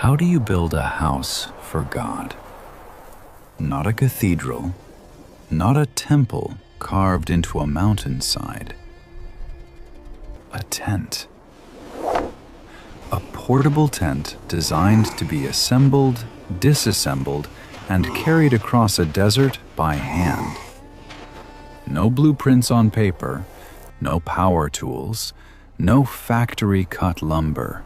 How do you build a house for God? Not a cathedral, not a temple carved into a mountainside. A tent. A portable tent designed to be assembled, disassembled, and carried across a desert by hand. No blueprints on paper, no power tools, no factory-cut lumber.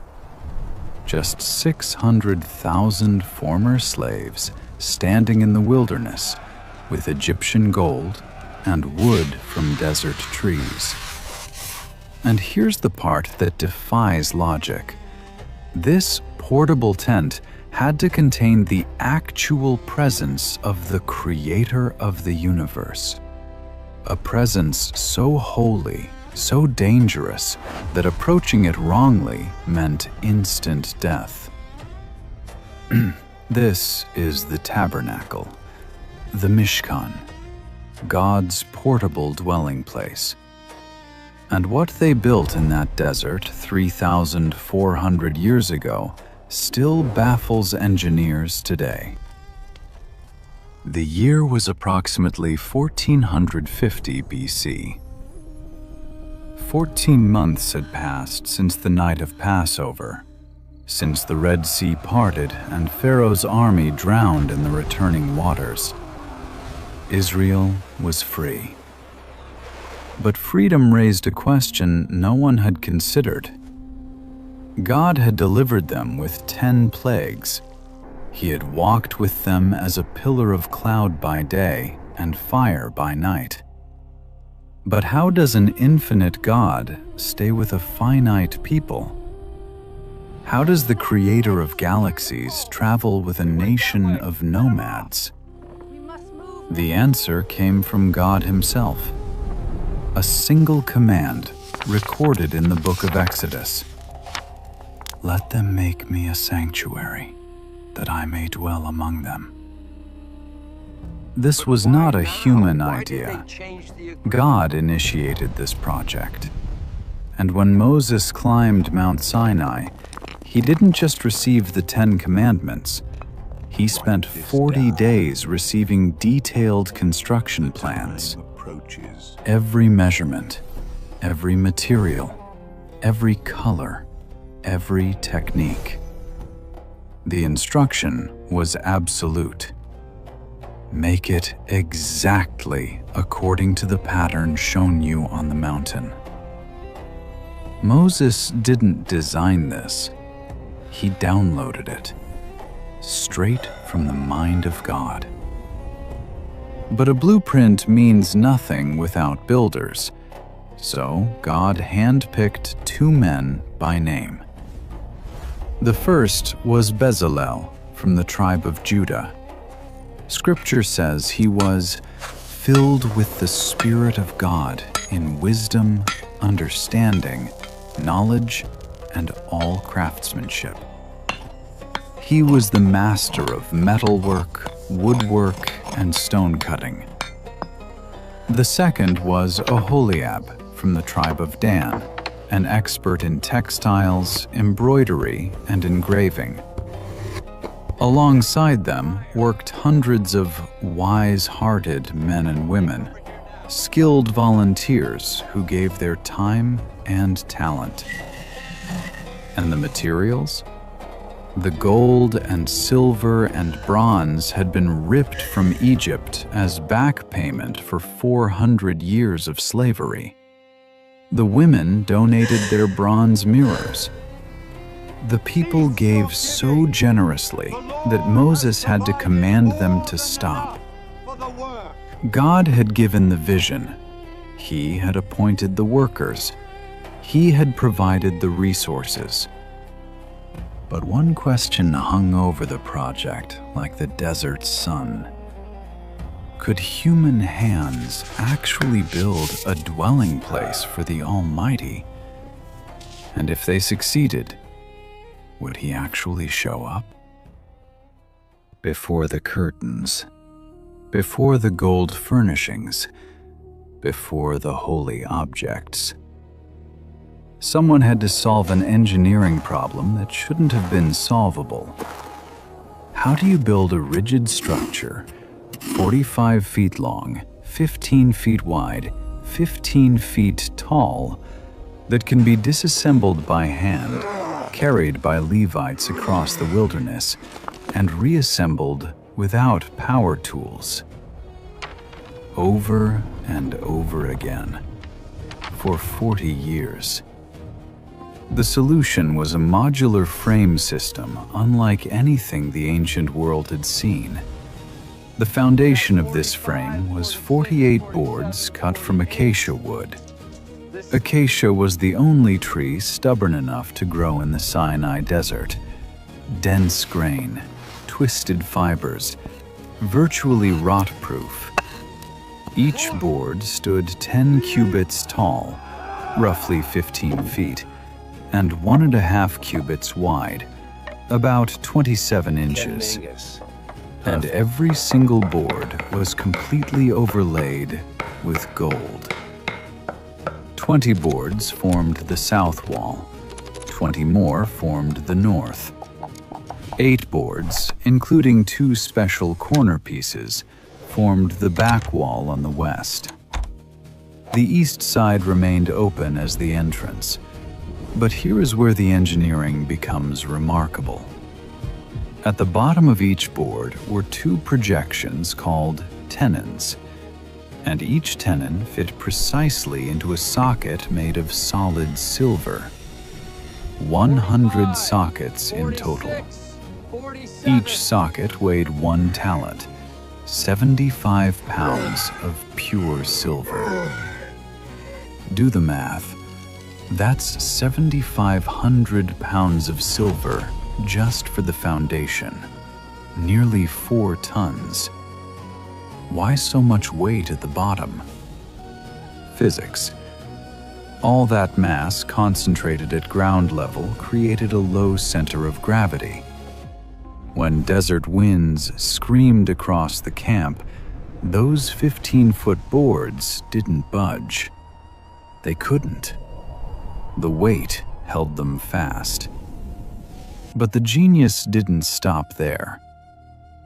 Just 600,000 former slaves standing in the wilderness with Egyptian gold and wood from desert trees. And here's the part that defies logic. This portable tent had to contain the actual presence of the Creator of the universe. A presence so holy, so dangerous, that approaching it wrongly meant instant death. This is the Tabernacle, the Mishkan, God's portable dwelling place. And what they built in that desert 3,400 years ago still baffles engineers today. The year was approximately 1450 BC. 14 months had passed since the night of Passover, since the Red Sea parted and Pharaoh's army drowned in the returning waters. Israel was free. But freedom raised a question no one had considered. God had delivered them with 10 plagues. He had walked with them as a pillar of cloud by day and fire by night. But how does an infinite God stay with a finite people? How does the Creator of galaxies travel with a nation of nomads? The answer came from God Himself. A single command recorded in the book of Exodus. Let them make me a sanctuary, that I may dwell among them. This was not a human idea. God initiated this project. And when Moses climbed Mount Sinai, he didn't just receive the 10 Commandments. He spent 40 days receiving detailed construction plans. Every measurement, every material, every color, every technique. The instruction was absolute. Make it exactly according to the pattern shown you on the mountain. Moses didn't design this. He downloaded it, straight from the mind of God. But a blueprint means nothing without builders, so God handpicked 2 men by name. The first was Bezalel from the tribe of Judah. Scripture says he was filled with the Spirit of God in wisdom, understanding, knowledge, and all craftsmanship. He was the master of metalwork, woodwork, and stone cutting. The second was Oholiab from the tribe of Dan, an expert in textiles, embroidery, and engraving. Alongside them worked hundreds of wise-hearted men and women, skilled volunteers who gave their time and talent. And the materials? The gold and silver and bronze had been ripped from Egypt as back payment for 400 years of slavery. The women donated their bronze mirrors. The people gave so generously that Moses had to command them to stop. God had given the vision. He had appointed the workers. He had provided the resources. But one question hung over the project like the desert sun. Could human hands actually build a dwelling place for the Almighty? And if they succeeded, would He actually show up? Before the curtains, before the gold furnishings, before the holy objects, Someone had to solve an engineering problem that shouldn't have been solvable. How do you build a rigid structure, 45 feet long, 15 feet wide, 15 feet tall, that can be disassembled by hand, carried by Levites across the wilderness, and reassembled without power tools? Over and over again, for 40 years. The solution was a modular frame system unlike anything the ancient world had seen. The foundation of this frame was 48 boards cut from acacia wood. Acacia was the only tree stubborn enough to grow in the Sinai desert. Dense grain, twisted fibers, virtually rot-proof. Each board stood 10 cubits tall, roughly 15 feet, and 1.5 cubits wide, about 27 inches. And every single board was completely overlaid with gold. 20 boards formed the south wall. 20 more formed the north. 8 boards, including 2 special corner pieces, formed the back wall on the west. The east side remained open as the entrance. But here is where the engineering becomes remarkable. At the bottom of each board were 2 projections called tenons, and each tenon fit precisely into a socket made of solid silver. 100 sockets in total. Each socket weighed 1 talent, 75 pounds of pure silver. Do the math. That's 7,500 pounds of silver just for the foundation, nearly 4 tons. Why so much weight at the bottom? Physics. All that mass concentrated at ground level created a low center of gravity. When desert winds screamed across the camp, those 15-foot boards didn't budge. They couldn't. The weight held them fast. But the genius didn't stop there.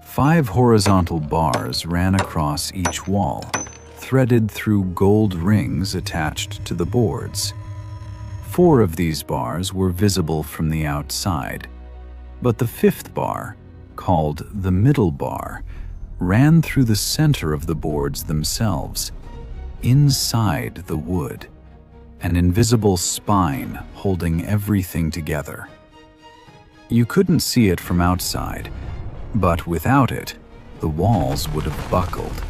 5 horizontal bars ran across each wall, threaded through gold rings attached to the boards. 4 of these bars were visible from the outside, but the 5th bar, called the middle bar, ran through the center of the boards themselves, inside the wood. An invisible spine holding everything together. You couldn't see it from outside, but without it, the walls would have buckled.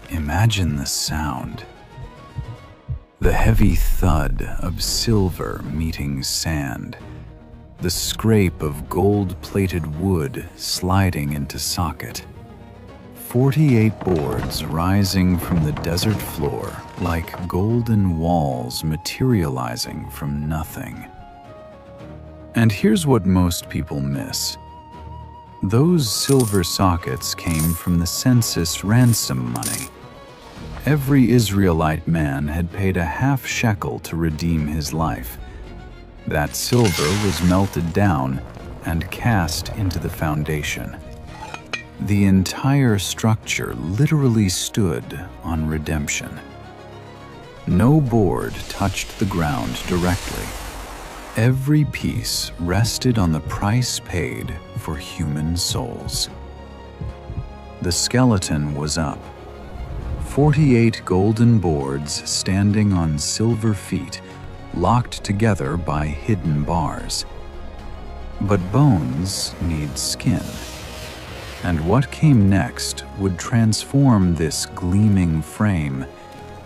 Imagine the sound. The heavy thud of silver meeting sand, the scrape of gold-plated wood sliding into socket. 48 boards rising from the desert floor like golden walls materializing from nothing. And here's what most people miss. Those silver sockets came from the census ransom money. Every Israelite man had paid a half shekel to redeem his life. That silver was melted down and cast into the foundation. The entire structure literally stood on redemption. No board touched the ground directly. Every piece rested on the price paid for human souls. The skeleton was up. 48 golden boards standing on silver feet, locked together by hidden bars. But bones need skin. And what came next would transform this gleaming frame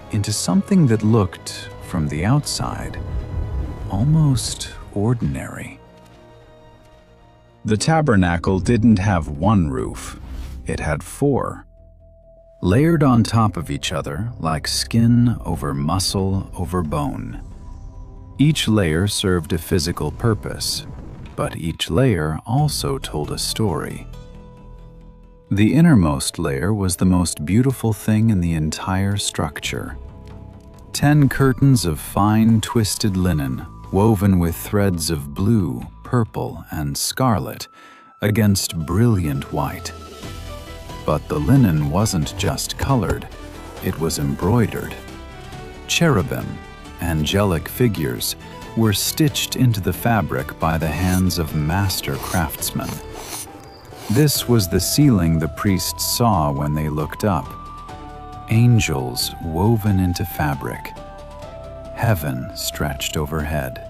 into something that looked, from the outside, almost ordinary. The tabernacle didn't have one roof, it had 4, layered on top of each other like skin over muscle over bone. Each layer served a physical purpose, but each layer also told a story. The innermost layer was the most beautiful thing in the entire structure. 10 curtains of fine twisted linen woven with threads of blue, purple, and scarlet against brilliant white. But the linen wasn't just colored, it was embroidered. Cherubim, angelic figures, were stitched into the fabric by the hands of master craftsmen. This was the ceiling the priests saw when they looked up. Angels woven into fabric. Heaven stretched overhead.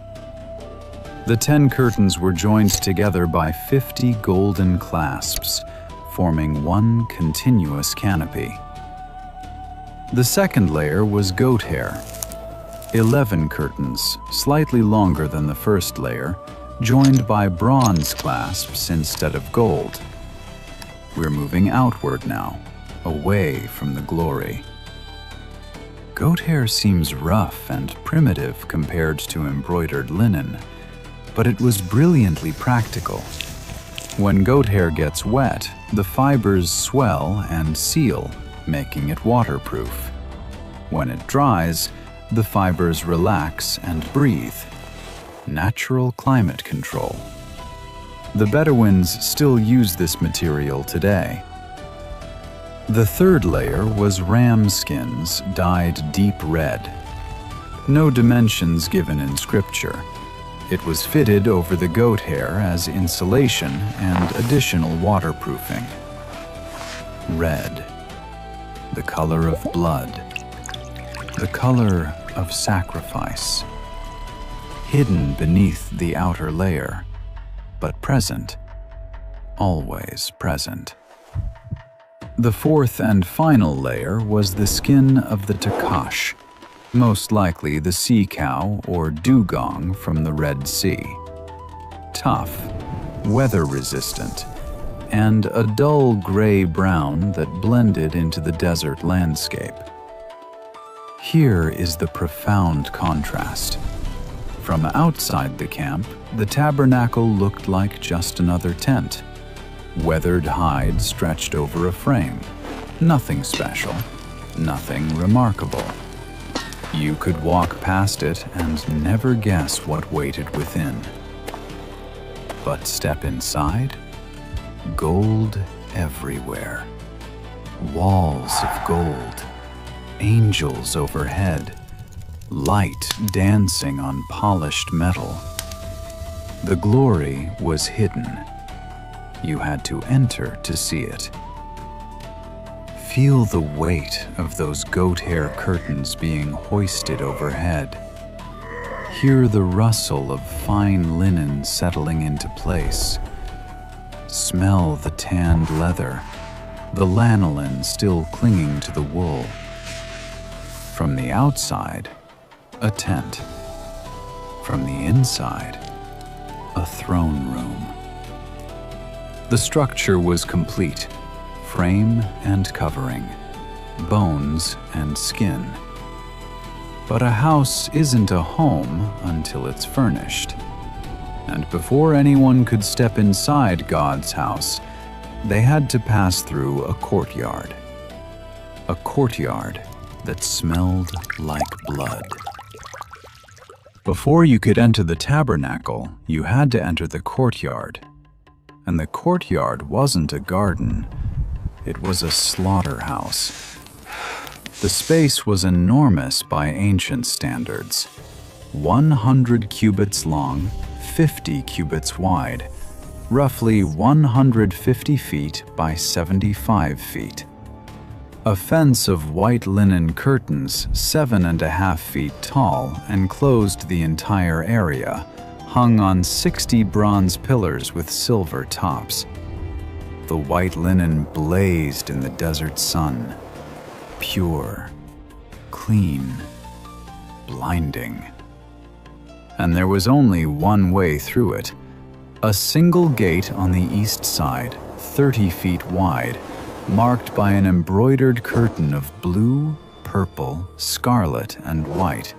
The 10 curtains were joined together by 50 golden clasps, forming one continuous canopy. The second layer was goat hair. 11 curtains, slightly longer than the first layer, joined by bronze clasps instead of gold. We're moving outward now, away from the glory. Goat hair seems rough and primitive compared to embroidered linen, but it was brilliantly practical. When goat hair gets wet, the fibers swell and seal, making it waterproof. When it dries, the fibers relax and breathe. Natural climate control. The Bedouins still use this material today. The third layer was ram skins dyed deep red. No dimensions given in scripture. It was fitted over the goat hair as insulation and additional waterproofing. Red, the color of blood, the color of sacrifice. Hidden beneath the outer layer, but present, always present. The fourth and final layer was the skin of the takash, most likely the sea cow or dugong from the Red Sea. Tough, weather-resistant, and a dull gray-brown that blended into the desert landscape. Here is the profound contrast. From outside the camp, the tabernacle looked like just another tent. Weathered hide stretched over a frame. Nothing special, nothing remarkable. You could walk past it and never guess what waited within. But step inside, gold everywhere. Walls of gold, angels overhead, light dancing on polished metal. The glory was hidden. You had to enter to see it. Feel the weight of those goat hair curtains being hoisted overhead. Hear the rustle of fine linen settling into place. Smell the tanned leather, the lanolin still clinging to the wool. From the outside, a tent. From the inside, a throne room. The structure was complete. Frame and covering, bones and skin. But a house isn't a home until it's furnished. And before anyone could step inside God's house, they had to pass through a courtyard. A courtyard that smelled like blood. Before you could enter the tabernacle, you had to enter the courtyard. And the courtyard wasn't a garden. It was a slaughterhouse. The space was enormous by ancient standards. 100 cubits long, 50 cubits wide, roughly 150 feet by 75 feet. A fence of white linen curtains, 7.5 feet tall, enclosed the entire area, hung on 60 bronze pillars with silver tops. The white linen blazed in the desert sun, pure, clean, blinding. And there was only one way through it, a single gate on the east side, 30 feet wide, marked by an embroidered curtain of blue, purple, scarlet, and white.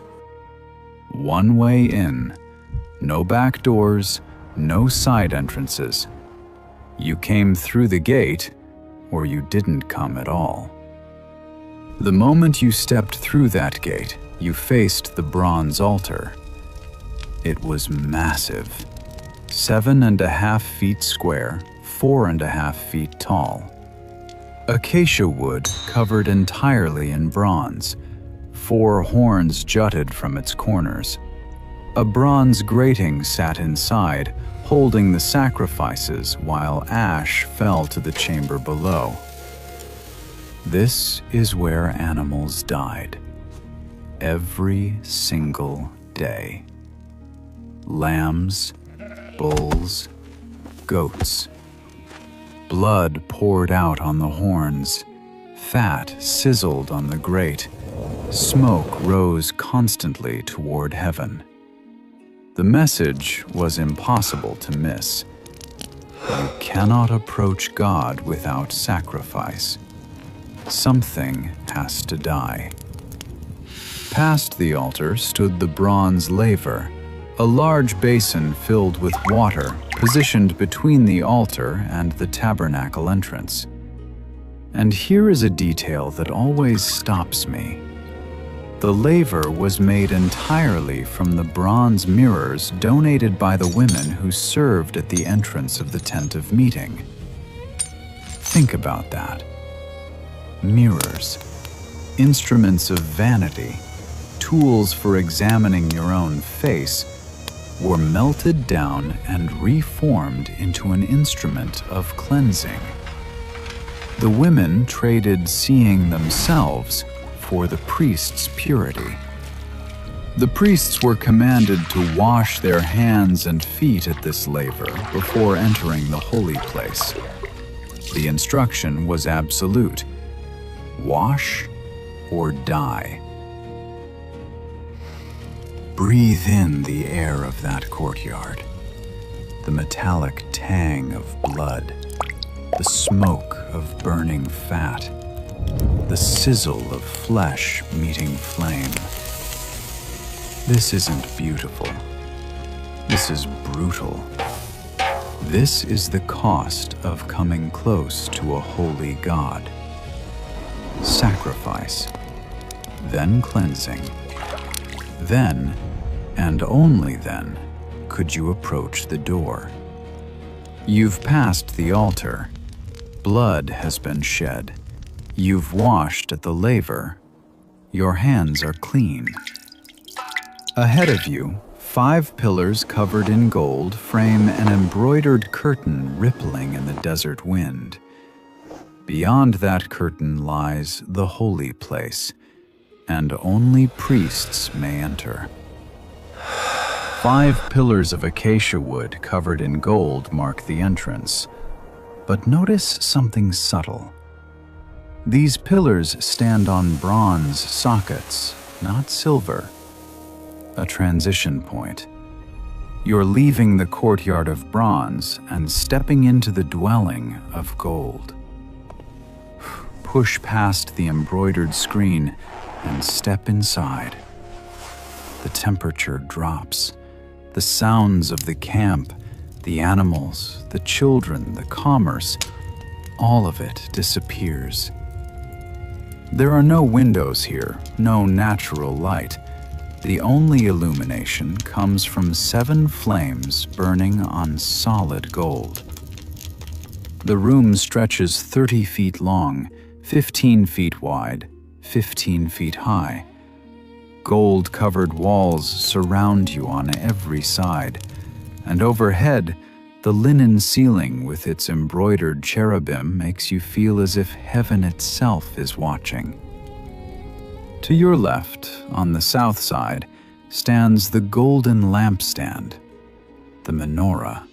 One way in, no back doors, no side entrances. You came through the gate, or you didn't come at all. The moment you stepped through that gate, You faced the bronze altar. It was massive, 7.5 feet square, 4.5 feet tall. Acacia wood covered entirely in bronze. 4 horns jutted from its corners. A bronze grating sat inside, holding the sacrifices while ash fell to the chamber below. This is where animals died. Every single day. Lambs, bulls, goats. Blood poured out on the horns. Fat sizzled on the grate. Smoke rose constantly toward heaven. The message was impossible to miss. You cannot approach God without sacrifice. Something has to die. Past the altar stood the bronze laver, a large basin filled with water positioned between the altar and the tabernacle entrance. And here is a detail that always stops me. The laver was made entirely from the bronze mirrors donated by the women who served at the entrance of the tent of meeting. Think about that. Mirrors, instruments of vanity, tools for examining your own face, were melted down and reformed into an instrument of cleansing. The women traded seeing themselves for the priest's purity. The priests were commanded to wash their hands and feet at this laver before entering the holy place. The instruction was absolute: wash or die. Breathe in the air of that courtyard, the metallic tang of blood, the smoke of burning fat, the sizzle of flesh meeting flame. This isn't beautiful. This is brutal. This is the cost of coming close to a holy God. Sacrifice, then cleansing. Then, and only then, could you approach the door. You've passed the altar. Blood has been shed. You've washed at the laver. Your hands are clean. Ahead of you, 5 pillars covered in gold frame an embroidered curtain rippling in the desert wind. Beyond that curtain lies the holy place, and only priests may enter. 5 pillars of acacia wood covered in gold mark the entrance. But notice something subtle. These pillars stand on bronze sockets, not silver. A transition point. You're leaving the courtyard of bronze and stepping into the dwelling of gold. Push past the embroidered screen and step inside. The temperature drops. The sounds of the camp, the animals, the children, the commerce, all of it disappears. There are no windows here, no natural light. The only illumination comes from 7 flames burning on solid gold. The room stretches 30 feet long, 15 feet wide, 15 feet high. Gold-covered walls surround you on every side, and overhead, the linen ceiling with its embroidered cherubim makes you feel as if heaven itself is watching. To your left, on the south side, stands the golden lampstand, the menorah.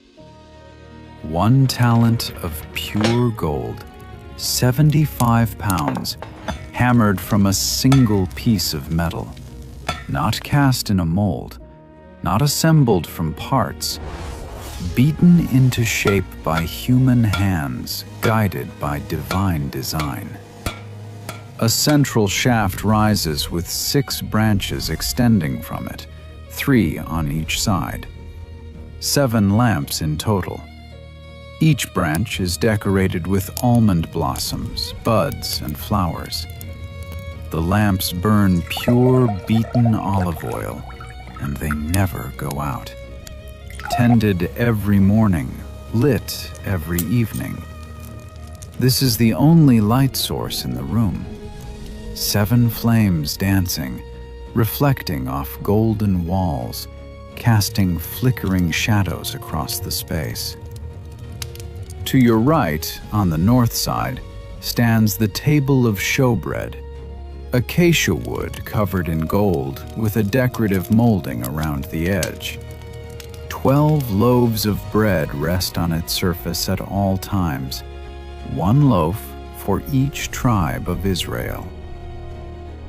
1 talent of pure gold, 75 pounds, hammered from a single piece of metal, not cast in a mold, not assembled from parts, beaten into shape by human hands, guided by divine design. A central shaft rises with 6 branches extending from it, 3 on each side. 7 lamps in total. Each branch is decorated with almond blossoms, buds, and flowers. The lamps burn pure beaten olive oil, and they never go out. Tended every morning, lit every evening. This is the only light source in the room. 7 flames dancing, reflecting off golden walls, casting flickering shadows across the space. To your right, on the north side, stands the table of showbread, acacia wood covered in gold with a decorative molding around the edge. 12 loaves of bread rest on its surface at all times, 1 loaf for each tribe of Israel.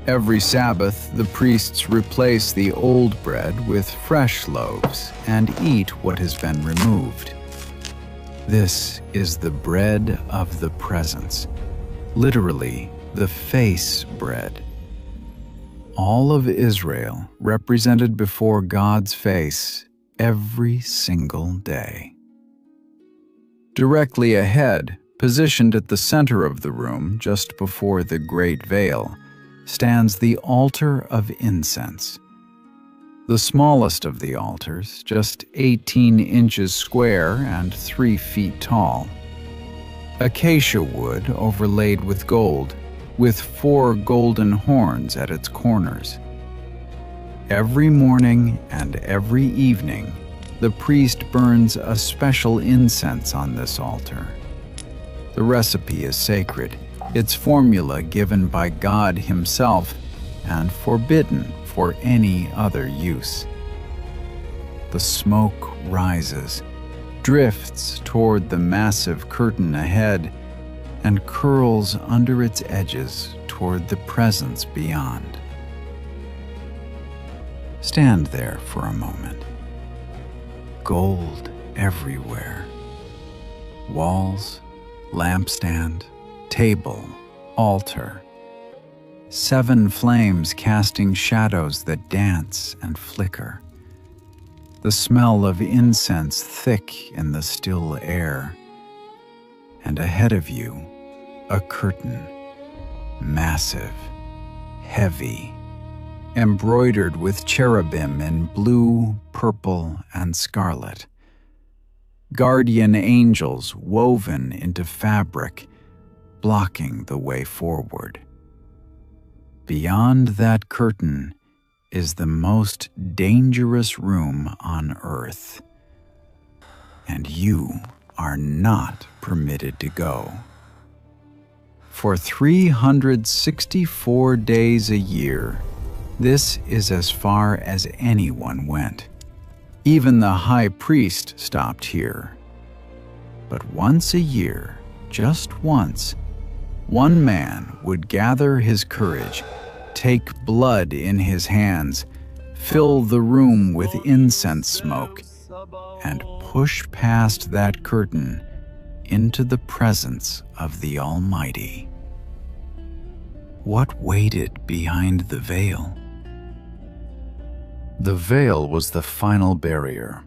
Every Sabbath, the priests replace the old bread with fresh loaves and eat what has been removed. This is the bread of the presence, literally the face bread. All of Israel represented before God's face every single day. Directly ahead, positioned at the center of the room, just before the great veil, stands the altar of incense. The smallest of the altars, just 18 inches square and 3 feet tall. Acacia wood overlaid with gold, with 4 golden horns at its corners. Every morning and every evening, the priest burns a special incense on this altar. The recipe is sacred, its formula given by God Himself and forbidden for any other use. The smoke rises, drifts toward the massive curtain ahead, and curls under its edges toward the presence beyond. Stand there for a moment. Gold everywhere. Walls, lampstand, table, altar. 7 flames casting shadows that dance and flicker. The smell of incense thick in the still air. And ahead of you, a curtain, massive, heavy, embroidered with cherubim in blue, purple, and scarlet. Guardian angels woven into fabric, blocking the way forward. Beyond that curtain is the most dangerous room on earth, and you are not permitted to go. For 364 days a year, this is as far as anyone went. Even the high priest stopped here. But once a year, just once, one man would gather his courage, take blood in his hands, fill the room with incense smoke, and push past that curtain into the presence of the Almighty. What waited behind the veil? The veil was the final barrier,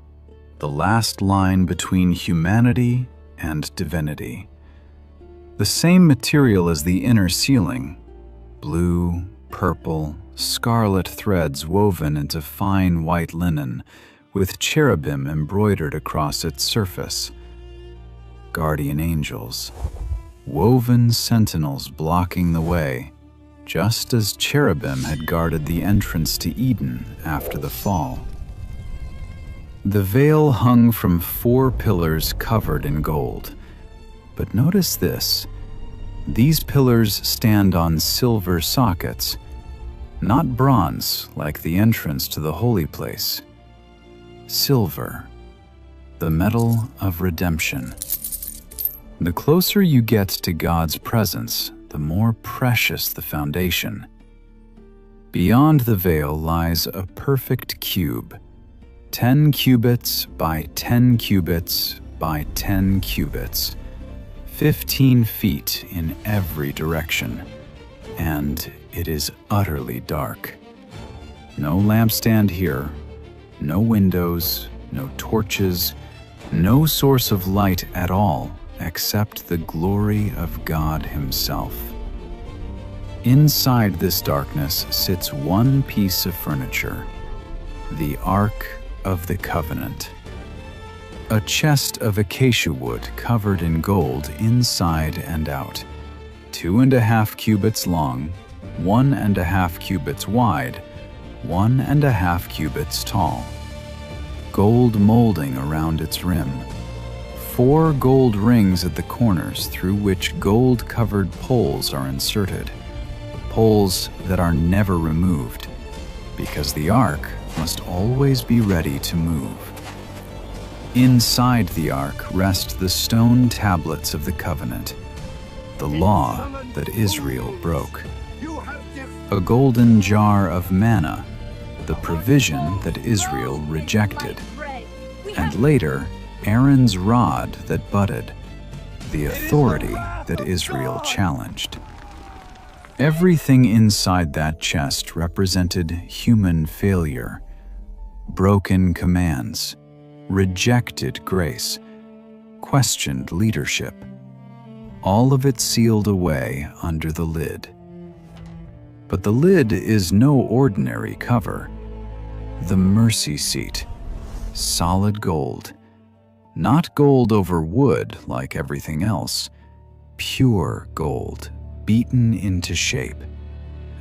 the last line between humanity and divinity. The same material as the inner ceiling, blue, purple, scarlet threads woven into fine white linen, with cherubim embroidered across its surface. Guardian angels, woven sentinels blocking the way, just as cherubim had guarded the entrance to Eden after the fall. The veil hung from 4 pillars covered in gold. But notice this. These pillars stand on silver sockets, not bronze like the entrance to the holy place. Silver, the metal of redemption. The closer you get to God's presence, the more precious the foundation. Beyond the veil lies a perfect cube, 10 cubits by 10 cubits by 10 cubits, 15 feet in every direction, and it is utterly dark. No lampstand here, no windows, no torches, no source of light at all except the glory of God Himself. Inside this darkness sits one piece of furniture, the Ark of the Covenant. A chest of acacia wood covered in gold inside and out, 2.5 cubits long, 1.5 cubits wide, 1.5 cubits tall. Gold molding around its rim. 4 gold rings at the corners through which gold-covered poles are inserted. Poles that are never removed, because the ark must always be ready to move. Inside the ark rest the stone tablets of the covenant, the law that Israel broke. A golden jar of manna, the provision that Israel rejected. And later, Aaron's rod that budded, the authority that Israel challenged. Everything inside that chest represented human failure, broken commands, rejected grace, questioned leadership, all of it sealed away under the lid. But the lid is no ordinary cover. The mercy seat, solid gold, not gold over wood like everything else, pure gold, beaten into shape,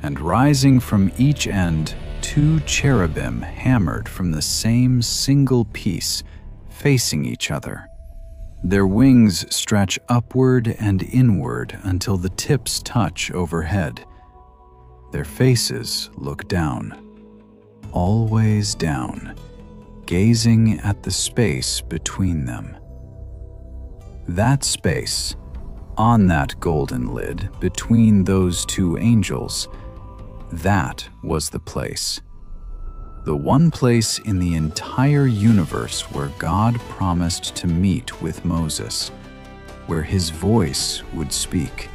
and rising from each end 2 cherubim hammered from the same single piece, facing each other. Their wings stretch upward and inward until the tips touch overhead. Their faces look down, always down, gazing at the space between them. That space, on that golden lid between those 2 angels, that was the place. The one place in the entire universe where God promised to meet with Moses, where his voice would speak,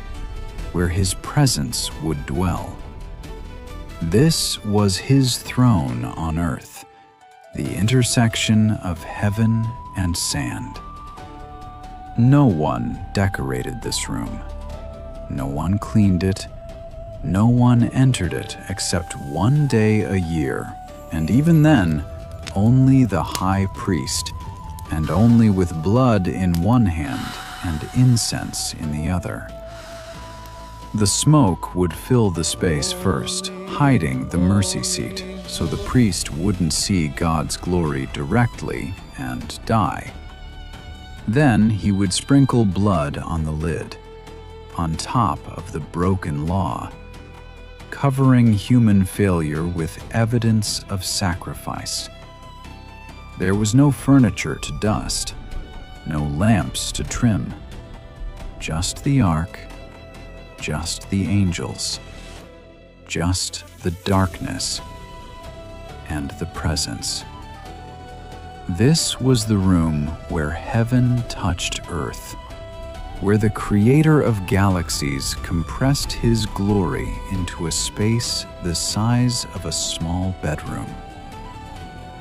where his presence would dwell. This was his throne on earth, the intersection of heaven and sand. No one decorated this room. No one cleaned it. No one entered it except one day a year, and even then, only the high priest, and only with blood in one hand and incense in the other. The smoke would fill the space first, hiding the mercy seat, so the priest wouldn't see God's glory directly and die. Then he would sprinkle blood on the lid, on top of the broken law, covering human failure with evidence of sacrifice. There was no furniture to dust, no lamps to trim, just the ark, just the angels, just the darkness and the presence. This was the room where heaven touched earth, where the creator of galaxies compressed his glory into a space the size of a small bedroom.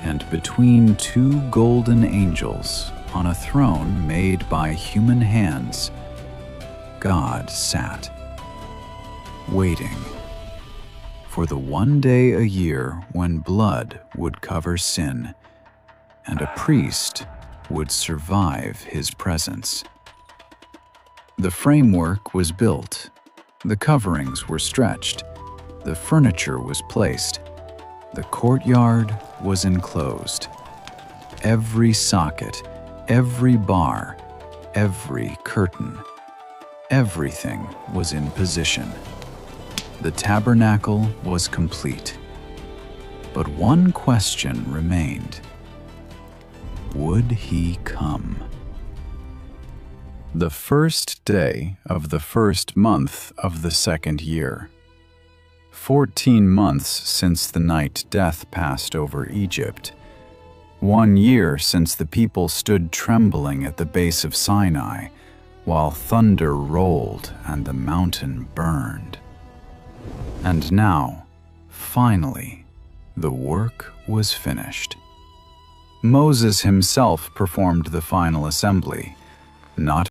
And between 2 golden angels on a throne made by human hands, God sat, waiting for the one day a year when blood would cover sin and a priest would survive his presence. The framework was built, the coverings were stretched, the furniture was placed, the courtyard was enclosed. Every socket, every bar, every curtain, everything was in position. The tabernacle was complete. But one question remained. Would he come? The first day of the first month of the 2nd year. 14 months since the night death passed over Egypt. 1 year since the people stood trembling at the base of Sinai, while thunder rolled and the mountain burned. And now, finally, the work was finished. Moses himself performed the final assembly, not